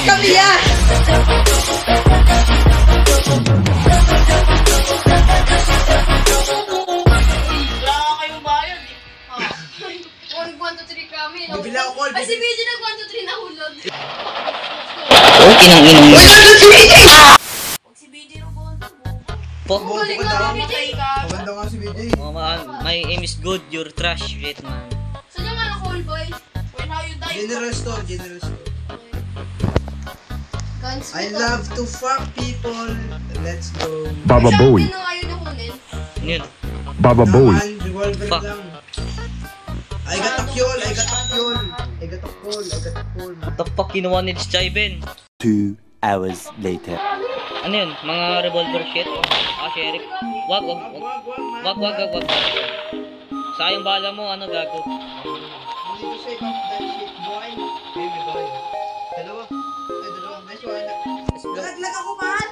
kami yan! Wala kayong bayad eh. 1, 2, 3 kami. Bibila ako, Col. Ay, si BJ nag 1, 2, 3 nahulog. Okay nang inong. Uy, nandun si BJ! Pag si BJ robot, Po. galing ka, BJ. Maganda nga si BJ. Oh, my aim is good, you're trash, shit man. Saan yung ano, call boy? When how you die? General store, general store. Guns I love to fuck people. Let's go. Baba Bowie. Sino ayaw na kunin? Yun. Baba Bowie. Naman, revolver Fuck. lang. I got a fuel, I got a fuel. I got a fuel, I got a fuel. What the fuck kinuha ni Chiben? 2 hours later. Ano yun? Mga revolver shit? Ah, sheriff. Wag. Sayang bala mo, ano gago? You need to shake off that shit, boy. Baby boy. Dalawa. Ay, dalawa. Nice one. Nalaglag ako, man!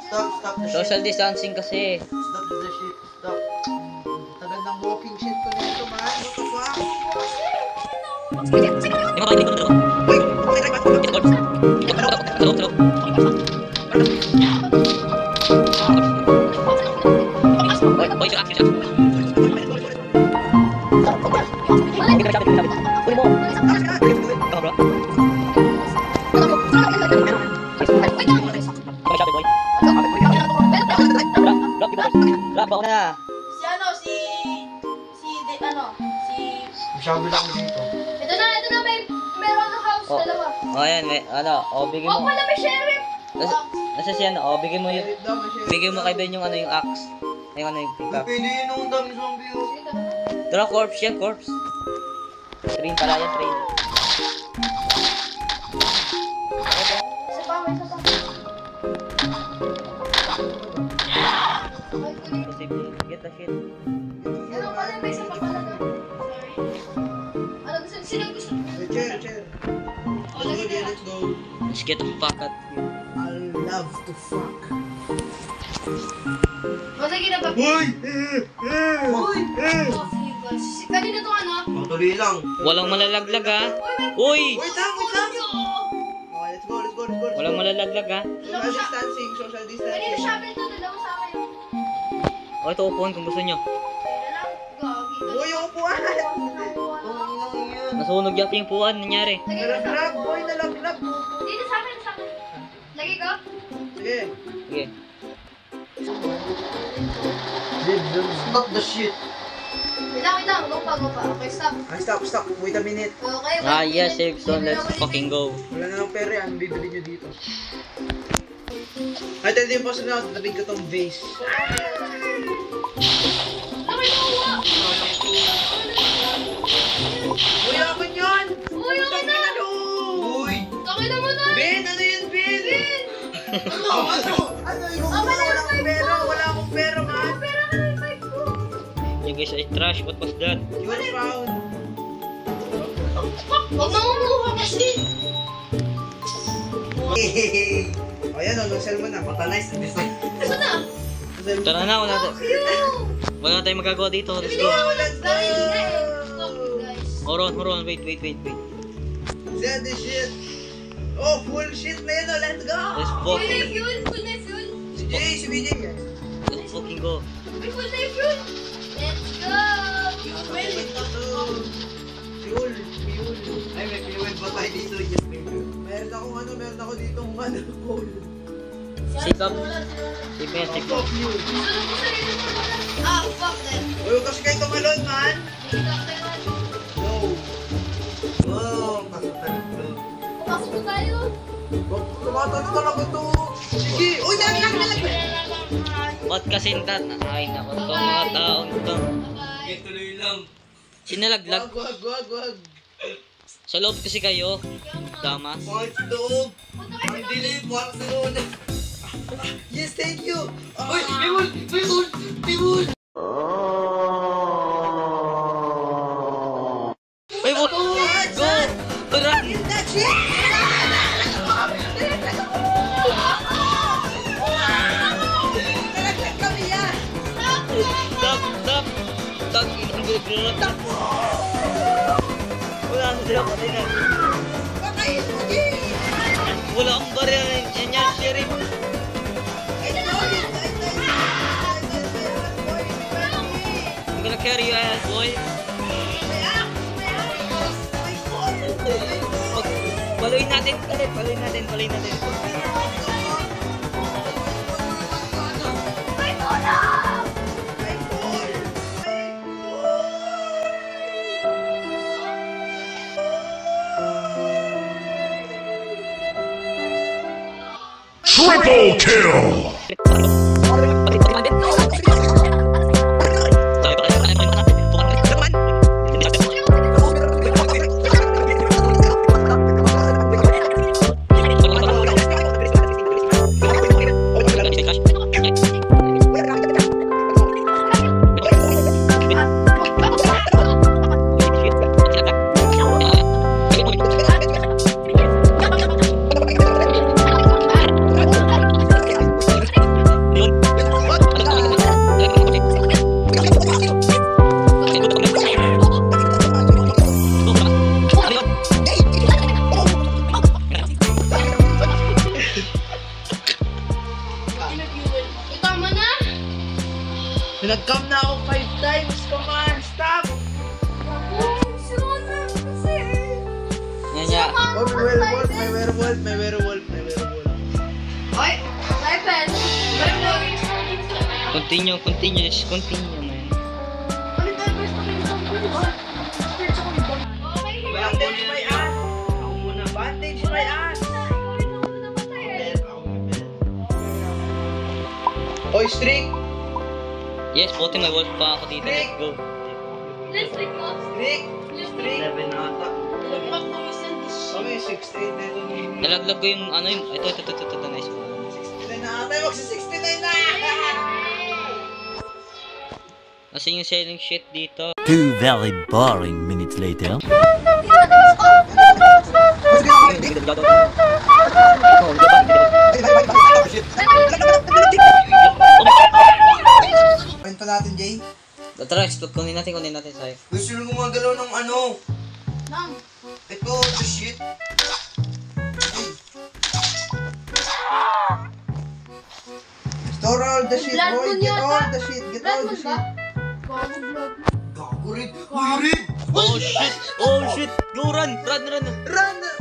Stop the shit. Social distancing kasi. Stop the shit. Stop. Tagal ng walking shit ko nito, man. What the fuck? Di ba kayo dito? Wait, wait, Si ano, si Masyado lang dito. ito na, meron na house, Oh. dalawa. Oh, ayan, may, ano, bigyan Oh, mo. pala may sheriff. Nasa si ano, bigyan mo yung, Sheriff daw, sheriff. bigyan mo kay Ben yung ano, yung axe. Yung ano, yung pick up. Pwede yun ang dami zombie, oh. Dala, corpse yan, corpse. Train pala yan, train. Isa pa. Posible, get the shit. Ano pala, may isa pa pala na. Sorry. Ano gusto, sino gusto? Chair. Let's go. Let's get the fuck out. I love to fuck. Masagi na ba? Uy! Oh, sige guys. Kanina to ano? Tuloy lang. Walang malalaglag ha. Uy! Wait lang. Okay, let's go. Walang malalaglag ha. Social distancing. Kanina shovel to, dalawa sa akin. O, ito upuan kung gusto nyo. Kaya lang, gagi. Uy, yung upuan! Nasunog yata yung puan, nangyari. Nalaglag, boy, nalaglag. Dito sa akin. Lagi ko? Sige. Sige. Stop the shit. Wait lang. Go pa. Okay, stop. Stop. Wait a minute. Okay, Ah, yes, Erickson, let's fucking go. Wala na ng pera yan. Bibili nyo dito. Ay, hindi po sa tabi ko tong vase. Laki na uwa. Uy, akin yan! Uy, okay na. Uy! Okay na mo na. Ben, ano yun, Ben? Ano? Wala akong pera, man. Pera ka na yung bike ko. You guys are trash, what was that? You are found. Huwag na umuha kasi. O yan, nag-sell mo na. Patanize. Gusto na. Tara na, wala na tayong magagawa dito, let's go. Let's go! Hold on, wait. Set the shit. Oh, full shit na yun, oh. Let's go! Let's Full fuck, na fuel. Full na fuel. Si Jay, si BJ yan. let's fucking go. May full na fuel. Let's go. Fuel. Ay, may fuel ba tayo dito? Yes, may fuel. Meron ako dito coal. Shake up. Shake up, shake up. Fuck you. Sunod ko sa rin. Ah, fuck that. Uy, huwag kasi kayo tumalon, man. Hindi ka tayo. No. Oh, pasok tayo. Pumasok na tayo. Tumatalo talaga to. Sige. Uy, nalaglag. Ba't kasintat? Ay, naku, itong mga taong to. Bye-bye. Tuloy lang. Sinalaglag. Wag. Sa loob kasi kayo. Damas. Mga loob. Punta kayo Ang sa dilim. Parang sa loob. Yes, thank you. Uy, may wool. Ay, what? Go! Run! That's it. Nalaglag kami yan. Stop! Tag, ang gulog. Wala na sila patay na. Patayin mo, Jay. wala akong baril. Yan yan, sheriff. I'm gonna carry you ass, boy. Paluin natin ulit, paluin natin. Triple kill! Tama na! Nag-cam na ako 5 times. Come on, stop! Yan yan. Oh, may werewolf. Oy! Rifle! Continue, just continue, man. Ulit tayo first na kayo sa mga. Search ako ni Bang. Bandage my ass! Ako muna. Bandage my ass! Oy, streak! Yes, buti may wolf pa ako dito. Let's go. Let's take off. Streak! Let's Streak! take 7 ata. off na misan this shit. Okay, 16 na ito. Nalaglag ko yung ano yung... Ito, nice. 69 na ata. Magsi-69 na! Kasi yung selling shit dito. 2 very boring minutes later. Point pa natin, Jay. Tara, explode. Kunin natin sa'yo. Gusto nyo gumagalaw ng ano? Nang. Ito, the shit. Store all the shit, Blood boy. moon Get yata. all the shit. Get all Blood the moon ba? shit. Bago blood. Gago rin. Uy, rin. Oh shit! Go run! Run! Run!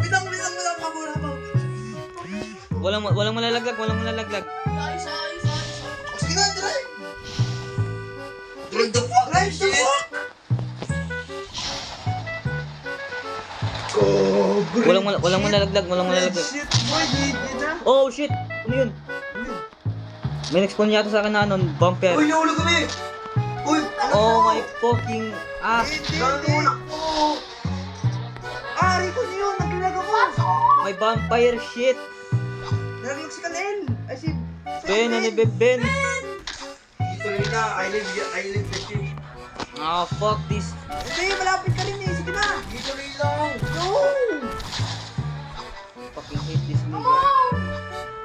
Bilang kabura pa. Walang malalaglag. Ayos. Sige na, drive. Drive the fuck. Drive the fuck. Gago. Walang malalaglag. Shit, boy. Dito na. Oh shit! Ano yun? May nag-spawn yata sa akin na ano, bumper. Uy, nahulog kami. Uy, Oh my fucking ass! Hindi. Ari ko niyo. Naglalag ako. May vampire shit! Naglalag si Kanel. Ay, si... Ben, ano Ben? Dito rin na. I live the shit. Ah, fuck this. Hindi, malapit ka rin eh. Sige na. Dito rin lang. Go! Fucking hate this nigga.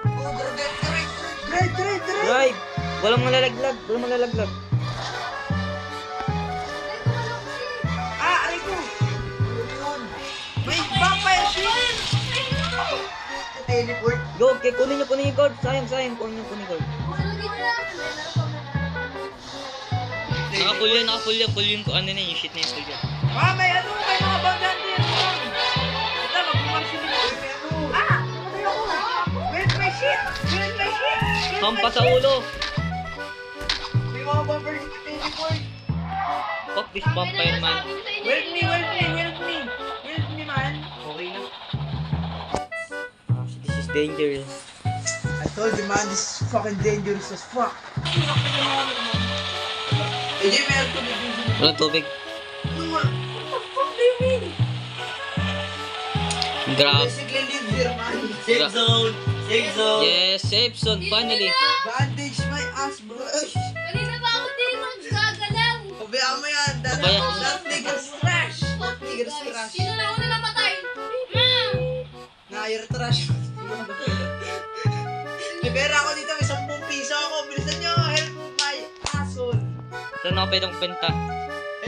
Go, drive. Drive! Walang malalaglag. Ah, aray ko. May vampire shit. Teleport. Go, okay, kunin yung gold. Sayang, kunin yung gold. Naka-full yan. Full yung ano na yung shit na yung full yan. May mga bangante yan. Ito, mag-marsin din ako. May ano. Patay ako. Where's my shit? Hampa sa ulo! May mga vampire shit. Teleport. Fuck this vampire man. Help me, man. Okay na. This is dangerous. I told you, man, this is fucking dangerous as fuck. Hindi, meron ko na din. Walang tubig. What the fuck do you mean? Grab. Basically live here, man. Safe zone. Yes, safe zone, finally. Bandage my ass, bro. Kanina pa ako din gagalaw. Pabayaan mo yan. That nigger's trash. That nigger's trash. Sino na una napatay? You're trash. Libera ako dito. May 10 piso ako. Bilisan nyo. Help my asshole. Saan ako pwedeng benta?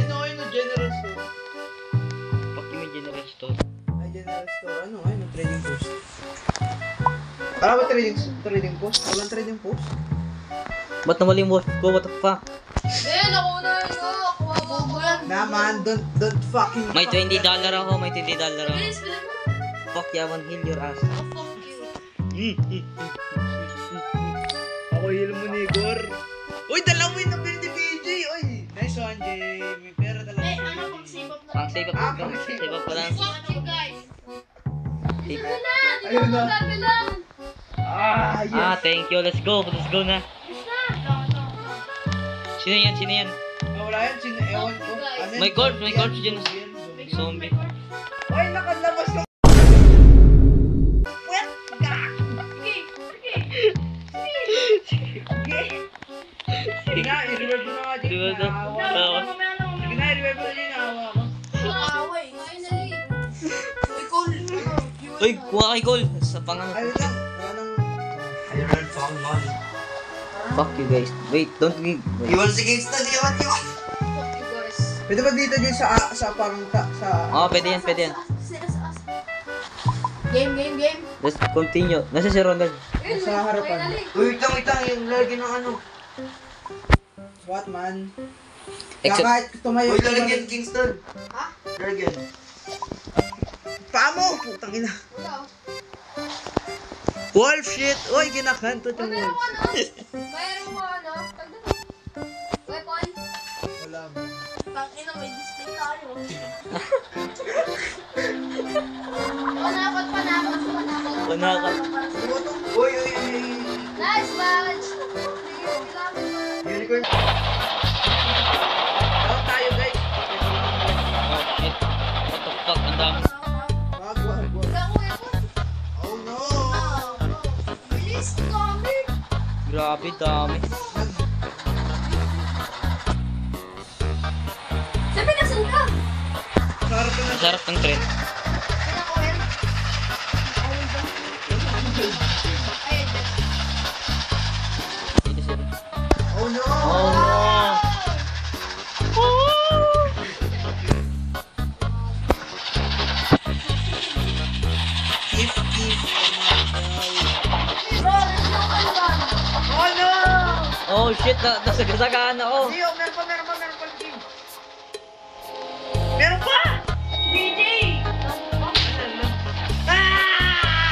No, general store. Fuck you, may general store. Ay, general store. Ano, trading post. Alam mo trading post? Walang trading post? Ba't nawala yung wolf ko? What the fuck? Eh, nakuha ko. Kuha mo yan. Naman, don't fucking May fuck $20 that. ako, may $20 ako. Bilis, bilis mo. Fuck yaman, heal your ass. Oh, fuck you. Ako heal mo ni Igor. Uy, dalawa mo yung napili ni PJ. Uy, nice one, Jay. May pera talaga. Eh, ano pang save up na? Pang save up Ah, ko. pang save Save up ko lang. Fuck you guys. Save- Dito na, dito Ayun na. na magkabilang. Ah, yes. Ah, thank you. Let's go na. Yes na. No. Sino yan? Wala yan, ewan ko. Ano yun? May corpse dyan. Zombie. Zombie. Uy, nakalabas na. Wet! Sige na, i-revive mo na nga dyan. Revive na. Naawa Oo. ako. Sige na, i-revive mo na dyan. Naawa ako. Away, finally. Uy, cool. Uy, kuha kay Cole. Sa pangano. Ayun lang. Wala nang... I learned from money. Fuck you guys. Wait, don't give. Iwan si Kingston, iwan. Fuck you guys. Pwede ba dito dyan sa parang sa... Oh, pwede yan. Game. Let's continue. Nasa si Ronald. Ayun, Sa harapan. finally. Uy, wait lang, yung lalagyan ng ano. What man? Except, Kahit tumayo. Uy, lalagyan Kingston. Ha? Lalagyan. Paa mo! Putang ina. Wala. Wolf shit! Uy, ginakanto Uy, yung meron wolf. ko ano? Mayroon ko ano? Tagda. Weapon? Wala mo. Tangina, may display tayo. Panakot. Panakot. Uy. Nice match! Unicorn. Down tayo, guys. oh shit. What the fuck? Ang dami. Wag. Oh no! Bilis, dami! Grabe, dami. Sabi, nasan ka? Sarap na. Ang sarap ng trend. Pinaka-oil? Ayun ba? Oh no! Oh no! If. Bro, there's no one. Oh no! Oh shit, nasagasagahan ako. Gio, meron pa team. Meron pa! DJ!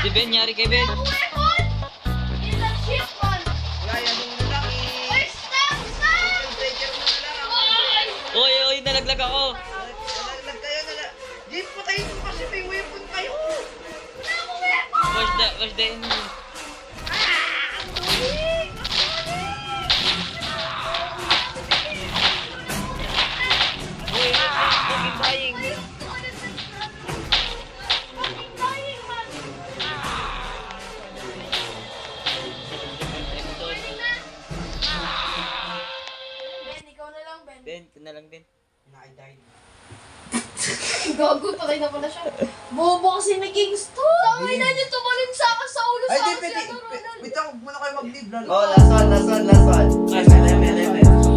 Si Ben, nyari kay Ben. Ang weapon! Is that shit, man? Wala yan mo na lang. Ay, stop! Breaker mo na lang. Ay! Oy, nalaglag ako. Nalaglag kayo na. Jeep, patayin mo kasi may weapon kayo. Wala akong weapon! Where's the enemy? Uy, fucking dying. Ben, ikaw na lang, Ben. Ben, ito na lang Ben. I died. Gago, patay na pala siya. Bobo kasi ni Kingston. Tangay na niyo tumalin sa akin sa ulo Ay, sa di, akin pwede. siya. Wait lang, muna kayo mag-leave. Oh, last one. Nice. ML.